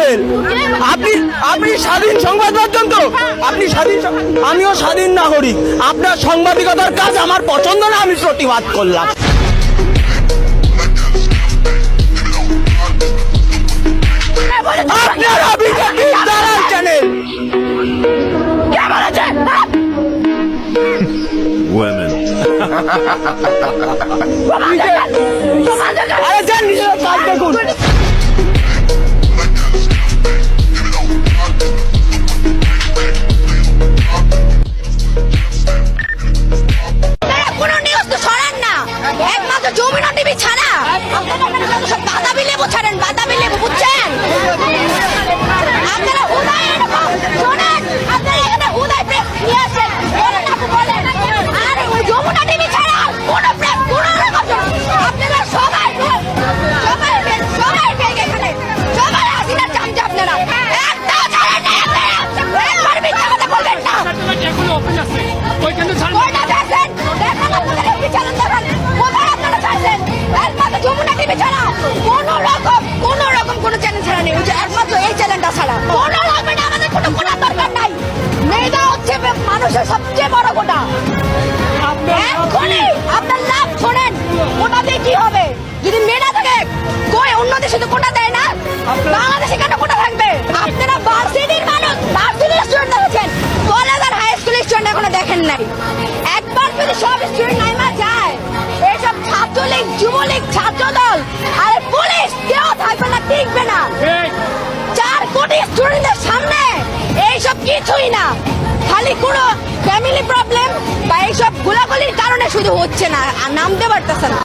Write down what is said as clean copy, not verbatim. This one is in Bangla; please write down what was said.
চ্যানেল। আপনি স্বাধীন সংবাদ মাধ্যম তো, আপনি স্বাধীন, আমিও স্বাধীন নাগরিক। আপনার সাংবাদিকতার কাজ আমার পছন্দ না, আমি প্রতিবাদ করলাম। আপনারা বিজেপি দালাল চ্যানেল। Women. আরে যান নিজের কাজ দেখুন। কোনো নিউজ তো ছড়ান না, একমাত্র যমুনা টিভি ছাড়া আপনারা সব বাদামি লেবু ছাড়েন, বাদামি লেবু, বুঝছেন? আপনারা হুদাই এরকম শোনেন, আপনারা এখানে হুদাই প্রেস নিয়ে আসেন, বলেন আপু বলেন, আর ওই যমুনা টিভি ছাড়া কোনো প্রেস কোনো রকম আপনারা সবাই এখানে সবাই হাসিনার চামচা আপনারা একটাও ছাড়েন না, একবার মিথ্যা কথা বলবেন না। কয়টা দেখেন? দেখেন আপনারা বিচারণ দেখান, কোথায় আপনারা ছাড়ছেন? একমাত্র যমুনা টিভি ছাড়া কোনো রকম কোনো চ্যানেল ছাড়া নেই, ওই যে একমাত্র এই চ্যানেলটা ছাড়া কোনো লাগবে না। আমাদের কোনো কোটার দরকার নাই, মেয়েটা হচ্ছে মানুষের সবচেয়ে বড় কোটা। এখনই আপনার লাভ শোনেন, কোটা দিয়ে কি হবে? যদি মেয়েরা থাকে কই অন্য দেশে তো কোটা দেয় না, বাংলাদেশে কেন কোটা থাকবে? আপনারা ভার্সিটির মানুষ, ভার্সিটির স্টুডেন্ট দেখেছেন, কলেজ আর হাই স্কুলের স্টুডেন্ট এখনো দেখেন নাই। একবার যদি সব স্টুডেন্ট নাইমা যায়, এইসব ছাত্রলীগ, যুবলীগ, ছাত্রদল আর পুলিশ কেউ থাকবে না, টিকবে না। 4 কোটি স্টুডেন্টদের সামনে এইসব কিছুই না, খালি কোনো ফ্যামিলি প্রবলেম বা এইসব গোলাগুলির কারণে শুধু হচ্ছে না, আর নামতে পারতেছে না।